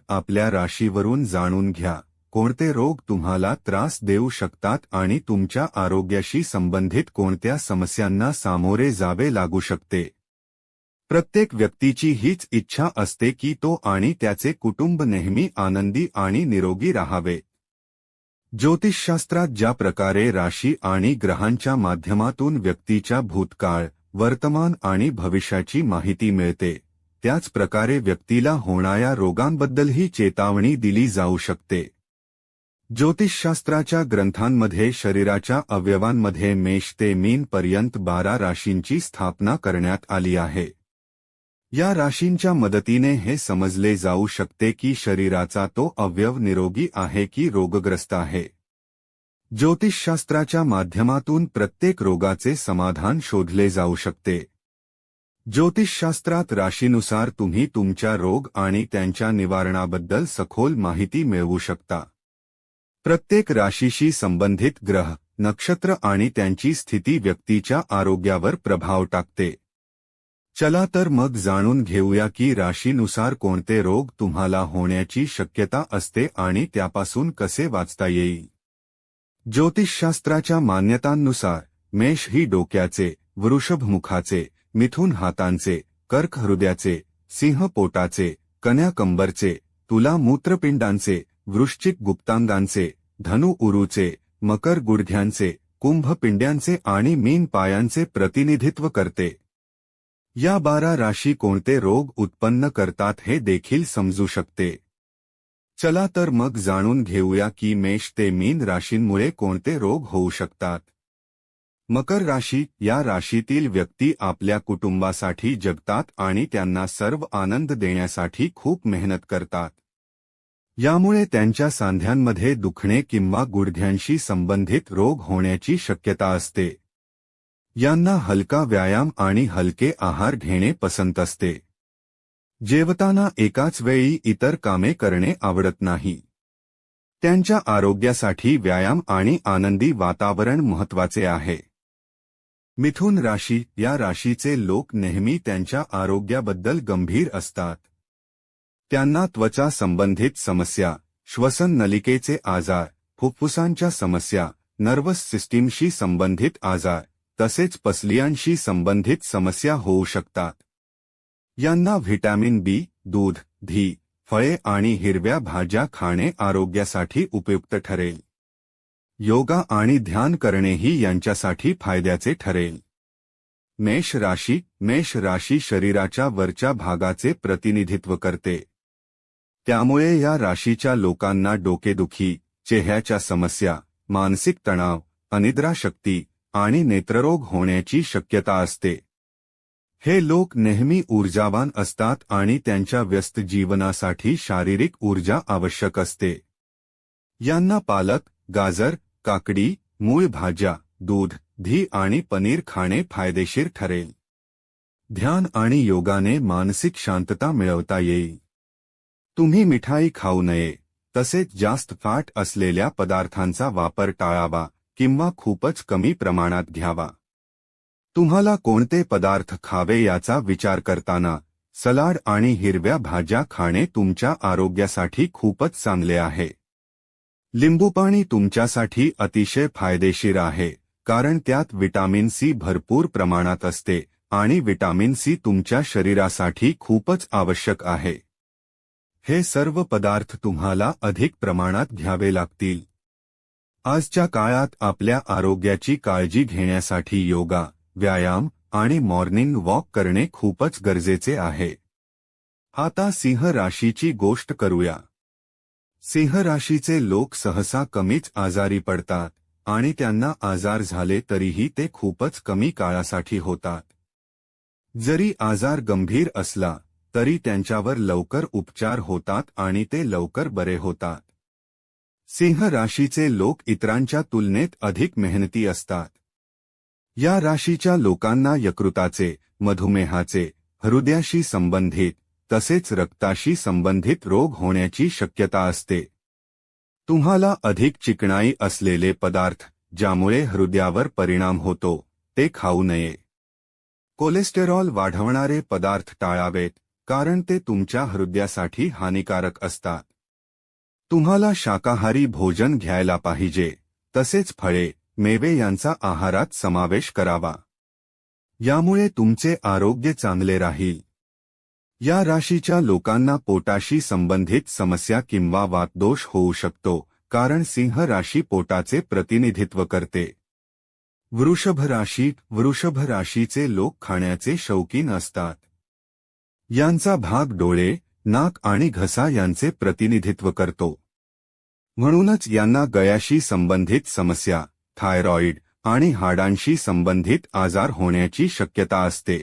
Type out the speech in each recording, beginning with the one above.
आपल्या राशीवरून जाणून घ्या कोणते रोग तुम्हाला त्रास देऊ शकतात आणि तुमच्या आरोग्याशी संबंधित कोणत्या समस्यांना सामोरे जावे लागू शकते। प्रत्येक व्यक्तीची हीच इच्छा असते की तो आणि त्याचे कुटुंब नेहमी आनंदी आणि निरोगी राहावे। ज्योतिषशास्त्रात ज्या प्रकारे राशी आणि ग्रहांच्या माध्यमातून व्यक्तीच्या भूतकाळ, वर्तमान आणि भविष्याची माहिती मिळते, त्याच प्रकारे व्यक्तीला होणाऱ्या रोगांबद्दलही चेतावणी दिली जाऊ शकते। ज्योतिषशास्त्राच्या ग्रंथांमध्ये शरीराच्या अवयवांमध्ये मेष ते मीन पर्यंत 12 राशींची स्थापना करण्यात आली आहे। या राशींच्या मदतीने हे समजले जाऊ शकते की शरीराचा तो अवयव निरोगी आहे की रोगग्रस्त आहे। ज्योतिषशास्त्राच्या माध्यमातून प्रत्येक रोगाचे समाधान शोधले जाऊ शकते। ज्योतिषशास्त्रात राशीनुसार तुम्ही तुमच्या रोग आणि त्यांच्या निवारणाबद्दल सखोल माहिती मिळवू शकता। प्रत्येक राशीशी संबंधित ग्रह, नक्षत्र आणि त्यांची स्थिती व्यक्तीच्या आरोग्यावर प्रभाव टाकते। चला तर मग जाणून घेऊया की राशीनुसार कोणते रोग तुम्हाला होण्याची शक्यता असते आणि त्यापासून कसे वाचता येईल। ज्योतिषशास्त्राच्या मान्यतांनुसार मेष ही डोक्याचे, वृषभ मुखाचे, मिथुन हातांचे, कर्क हृदयाचे, सिंह पोटाचे, कन्या कंबरचे, तुला मूत्रपिंडांचे, वृश्चिक गुप्तांगांचे, धनु उरूचे, मकर गुडघ्यांचे, कुंभ पिंड्यांचे आणि मीन पायांचे प्रतिनिधित्व करते। या 12 राशी कोणते रोग उत्पन्न करतात हे देखील समजू शकते। चला तर मग जाणून घेऊया की मेष ते मीन राशींमुळे कोणते रोग होऊ शकतात। मकर राशी, या राशीतील व्यक्ती आपल्या कुटुंबासाठी जगतात आणि त्यांना सर्व आनंद देण्यासाठी खूप मेहनत करतात। यामुळे त्यांच्या सांध्यांमध्ये दुखणे किंवा गुडघ्यांशी संबंधित रोग होण्याची शक्यता असते। यांना हलका व्यायाम आणि हलके आहार घेणे पसंत असते। जेवताना एकाच वेळी इतर कामे करणे आवडत नाही। त्यांच्या आरोग्यासाठी व्यायाम आणि आनंदी वातावरण महत्त्वाचे आहे। मिथुन राशी, या राशीचे लोक नेहमी त्यांच्या आरोग्याबद्दल गंभीर असतात। त्यांना त्वचा संबंधित समस्या, श्वसन नलिकेचे आजार, फुफ्फुसांच्या समस्या, नर्वस सिस्टीमशी संबंधित आजार, तसेच पसलियांशी संबंधित समस्या होऊ शकतात। यांना व्हिटॅमिन बी, दूध, धी, फळे आणि हिरव्या भाज्या खाणे आरोग्यासाठी उपयुक्त ठरेल। योगा आणि ध्यान करणेही यांच्यासाठी फायद्याचे ठरेल। मेष राशी, मेष राशी शरीराच्या वरच्या भागाचे प्रतिनिधित्व करते। त्यामुळे या राशीच्या लोकांना डोकेदुखी, चेहऱ्याच्या समस्या, मानसिक तणाव, अनिद्राशक्ती आणि नेत्ररोग होण्याची शक्यता असते। हे लोक नेहमी ऊर्जावान असतात आणि त्यांच्या व्यस्त जीवनासाठी शारीरिक ऊर्जा आवश्यक असते। यांना पालक, गाजर, काकडी, मूळ भाज्या, दूध, धी आणि पनीर खाणे फायदेशीर ठरेल। ध्यान आणि योगाने मानसिक शांतता मिळवता येईल। तुम्ही मिठाई खाऊ नये, तसेच जास्त फॅट असलेल्या पदार्थांचा वापर टाळावा किंवा खूपच कमी प्रमाणात घ्यावा। तुम्हाला कोणते पदार्थ खावे याचा विचार करताना सलाड आणि हिरव्या भाज्या खाणे तुमच्या आरोग्यासाठी खूपच चांगले आहे। लिंबूपाणी तुमच्यासाठी अतिशय फायदेशीर आहे, कारण त्यात व्हिटॅमिन सी भरपूर प्रमाणात असते आणि व्हिटॅमिन सी तुमच्या शरीरासाठी खूपच आवश्यक आहे। हे सर्व पदार्थ तुम्हाला अधिक प्रमाणात घ्यावे लागतील। आजच्या काळात आपल्या आरोग्याची काळजी घेण्यासाठी योगा, व्यायाम आणि मॉर्निंग वॉक करणे खूपच गरजेचे आहे। आता सिंह राशीची गोष्ट करूया। सिंह राशीचे लोक सहसा कमीच आजारी पडतात आणि त्यांना आजार झाले तरीही ते खूपच कमी काळासाठी होतात। जरी आजार गंभीर असला तरी त्यांच्यावर लवकर उपचार होतात आणि ते लवकर बरे होतात। सिंह राशीचे लोक इतरांच्या तुलनेत अधिक मेहनती असतात। या राशीच्या लोकांना यकृताचे, मधुमेहाचे, हृदयाशी संबंधित तसेच रक्ताशी संबंधित रोग होण्याची शक्यता असते। तुम्हाला अधिक चिकणाई असलेले पदार्थ, ज्यामुळे हृदयावर परिणाम होतो, ते खाऊ नये। कोलेस्टेरॉल वाढवणारे पदार्थ टाळावेत, कारण ते तुमच्या हृदयासाठी हानिकारक असतात. तुम्हाला शाकाहारी भोजन घ्यायला पाहिजे, तसेच फळे, मेवे यांचा आहारात समावेश करावा. यामुळे तुमचे आरोग्य चांगले राहील. या राशीच्या लोकांना पोटाशी संबंधित समस्या किंवा वातदोष होऊ शकतो, कारण सिंह राशी पोटाचे प्रतिनिधित्व करते. वृषभ राशीचे लोक खाण्याचे शौकीन असतात. यांचा भाग डोळे, नाक आणि घसा यांचे प्रतिनिधित्व करतो. म्हणूनच यांना गळ्याशी संबंधित समस्या, थायरॉइड आणि हाडांशी संबंधित आजार होण्याची शक्यता असते.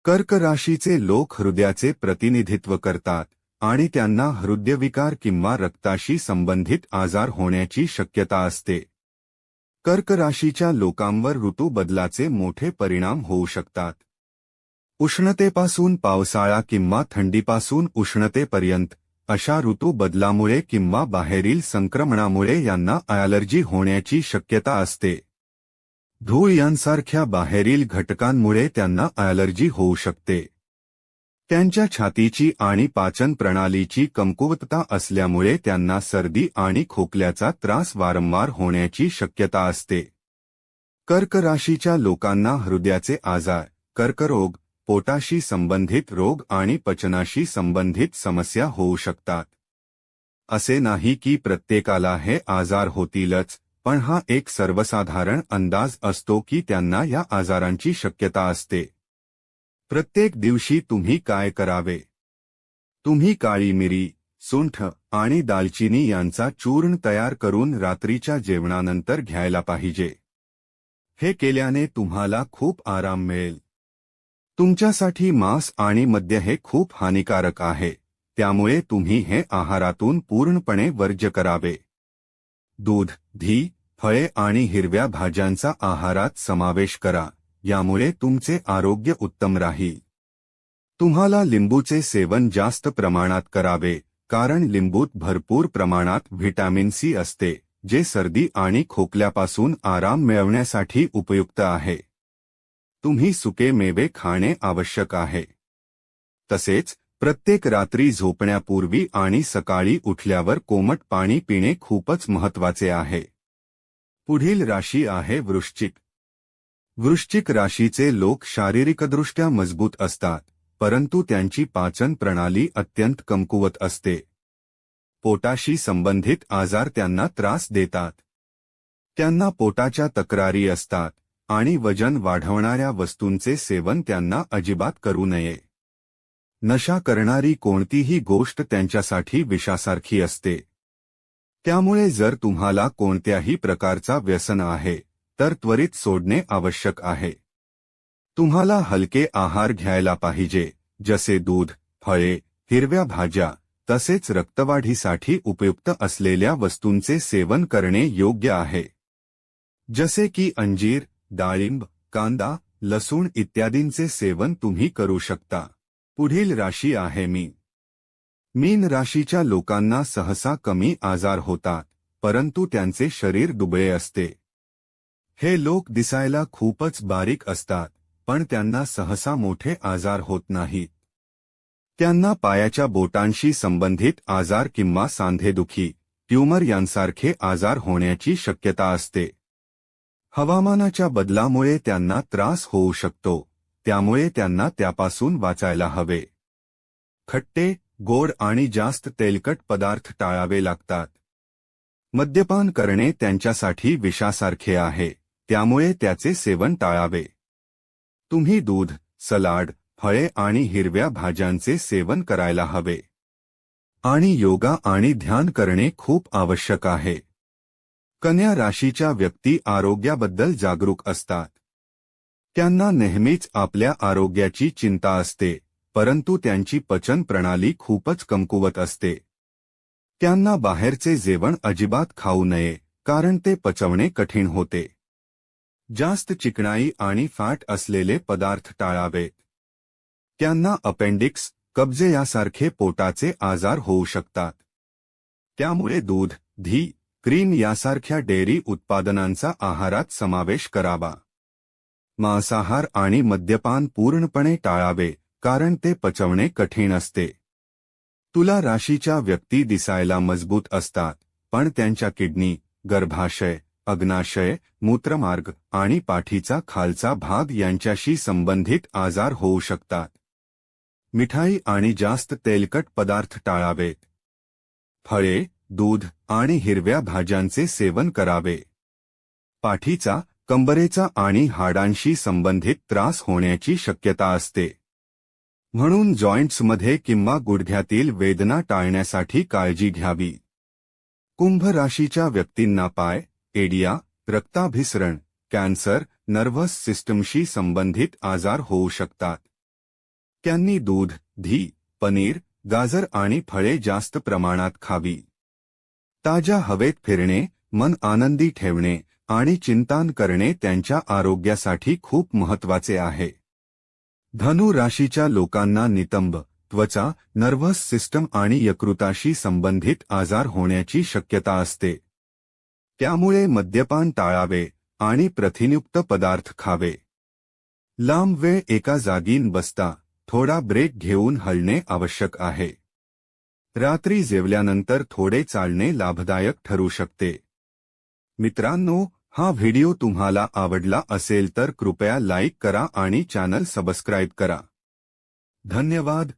कर्क राशीचे लोक हृदयाचे प्रतिनिधित्व करतात आणि त्यांना हृदयविकार किंवा रक्ताशी संबंधित आजार होण्याची शक्यता असते. कर्क राशीच्या लोकांवर ऋतू बदलाचे मोठे परिणाम होऊ शकतात. उष्णतेपासून पावसाळा किंवा थंडीपासून उष्णतेपर्यंत अशा ऋतू बदलामुळे किंवा बाहेरील संक्रमणामुळे यांना ॲलर्जी होण्याची शक्यता असते. धूळ यांसारख्या बाहेरील घटकांमुळे त्यांना ॲलर्जी होऊ शकते. त्यांच्या छातीची आणि पाचन प्रणालीची कमकुवतता असल्यामुळे त्यांना सर्दी आणि खोकल्याचा त्रास वारंवार होण्याची शक्यता असते. कर्क राशीच्या लोकांना हृदयाचे आजार, कर्करोग, पोटाशी संबंधित रोग आणि पचनाशी संबंधित समस्या होऊ शकतात. असे नाही की प्रत्येकाला हे आजार होतीलच, पण हा एक सर्वसाधारण अंदाज असतो की त्यांना या आजारांची शक्यता असते. प्रत्येक दिवशी तुम्ही काय करावे? तुम्ही काळी मिरी, सुंठ आणि दालचिनी यांचा चूर्ण तयार करून रात्रीच्या जेवणानंतर घ्यायला पाहिजे. हे केल्याने तुम्हाला खूप आराम मिळेल. तुमच्यासाठी मांस आणि मद्य हे खूप हानिकारक आहे, त्यामुळे तुम्ही हे आहारातून पूर्णपणे वर्ज्य करावे. दूध, दही, फळे आणि हिरव्या भाज्यांचा आहारात समावेश करा, यामुळे तुमचे आरोग्य उत्तम राहील. तुम्हाला लिंबूचे सेवन जास्त प्रमाणात करावे, कारण लिंबूत भरपूर प्रमाणात व्हिटॅमिन सी असते, जे सर्दी आणि खोकल्यापासून आराम मिळवण्यासाठी उपयुक्त आहे. तुम्ही सुके मेवे खाणे आवश्यक आहे. तसेच प्रत्येक रात्री झोपण्यापूर्वी आणि सकाळी उठल्यावर कोमट पाणी पिणे खूपच महत्त्वाचे आहे. पुढील राशी आहे वृश्चिक. वृश्चिक राशीचे लोक शारीरिकदृष्ट्या मजबूत असतात, परंतु त्यांची पाचन प्रणाली अत्यंत कमकुवत असते. पोटाशी संबंधित आजार त्यांना त्रास देतात. त्यांना पोटाच्या तक्रारी असतात आणि वजन वाढवणाऱ्या वस्तूंचे सेवन त्यांना अजिबात करू नये. नशा करणारी कोणतीही गोष्ट त्यांच्यासाठी विषासारखी असते. त्यामुळे जर तुम्हाला कोणत्याही प्रकारचा व्यसन आहे, तर त्वरित सोडणे आवश्यक आहे. तुम्हाला हलके आहार घ्यायला पाहिजे, जसे दूध, फळे, हिरव्या भाज्या, तसेच रक्तवाढीसाठी उपयुक्त असलेल्या वस्तूंचे सेवन करणे योग्य आहे. जसे की अंजीर, डाळिंब, कांदा, लसूण इत्यादींचे सेवन तुम्ही करू शकता. पुढील राशी आहे मीन. मीन राशीच्या लोकांना सहसा कमी आजार होतात, परंतु त्यांचे शरीर दुबळे असते. हे लोक दिसायला खूपच बारीक असतात, पण त्यांना सहसा मोठे आजार होत नाहीत. त्यांना पायाच्या बोटांशी संबंधित आजार किंवा सांधेदुखी, ट्यूमर यांसारखे आजार होण्याची शक्यता असते. हवामानाच्या बदलामुळे त्यांना त्रास होऊ शकतो, त्यामुळे त्यांना त्यापासून वाचायला हवे. खट्टे, गोड आणि जास्त तेलकट पदार्थ टाळावे लागतात. मद्यपान करणे त्यांच्यासाठी विषासारखे आहे, त्यामुळे त्याचे सेवन टाळावे. तुम्ही दूध, सलाड, फळे आणि हिरव्या भाज्यांचे सेवन करायला हवे. आणि योगा आणि ध्यान करणे खूप आवश्यक आहे. कन्या राशीच्या व्यक्ती आरोग्याबद्दल जागरूक असतात. त्यांना नेहमीच आपल्या आरोग्याची चिंता असते, परंतु त्यांची पचन प्रणाली खूपच कमकुवत असते. त्यांना बाहेरचे जेवण अजिबात खाऊ नये, कारण ते पचवणे कठीण होते. जास्त चिकणाई आणि फॅट असलेले पदार्थ टाळावेत. त्यांना अपेंडिक्स, कब्जे यासारखे पोटाचे आजार होऊ शकतात. त्यामुळे दूध, दही, क्रीम यासारख्या डेअरी उत्पादनांचा आहारात समावेश करावा. मांसाहार आणि मद्यपान पूर्णपणे टाळावे, कारण ते पचवणे कठीण असते. तुला राशीच्या व्यक्ती दिसायला मजबूत असतात, पण त्यांच्या किडनी, गर्भाशय, अग्नाशय, मूत्रमार्ग आणि पाठीचा खालचा भाग यांच्याशी संबंधित आजार होऊ शकतात. मिठाई आणि जास्त तेलकट पदार्थ टाळावेत. फळे, दूध आणि हिरव्या भाज्यांचे सेवन करावे. पाठीचा, कंबरेचा आणि हाडांशी संबंधित त्रास होण्याची शक्यता असते. म्हणून जॉइंट्समध्ये किंवा गुडघ्यातील वेदना टाळण्यासाठी काळजी घ्यावी. कुंभ राशीच्या व्यक्तींना पाय, एडिया, रक्ताभिसरण, कॅन्सर, नर्व्हस सिस्टमशी संबंधित आजार होऊ शकतात. त्यांनी दूध, दही, पनीर, गाजर आणि फळे जास्त प्रमाणात खावी. ताज्या हवेत फिरणे, मन आनंदी ठेवणे आणि चिंतन करणे त्यांच्या आरोग्यासाठी खूप महत्त्वाचे आहे. धनु राशीच्या लोकांना नितंब, त्वचा, नर्व्हस सिस्टम आणि यकृताशी संबंधित आजार होण्याची शक्यता असते. त्यामुळे मद्यपान टाळावे आणि प्रथिनयुक्त पदार्थ खावे. लांब वेळ एका जागी न बसता थोडा ब्रेक घेऊन हलणे आवश्यक आहे. रात्री जेवल्यानंतर थोडे चालणे लाभदायक ठरू शकते. मित्रांनो, हा व्हिडिओ तुम्हाला आवडला असेल तर कृपया लाईक करा आणि चॅनल सबस्क्राईब करा. धन्यवाद.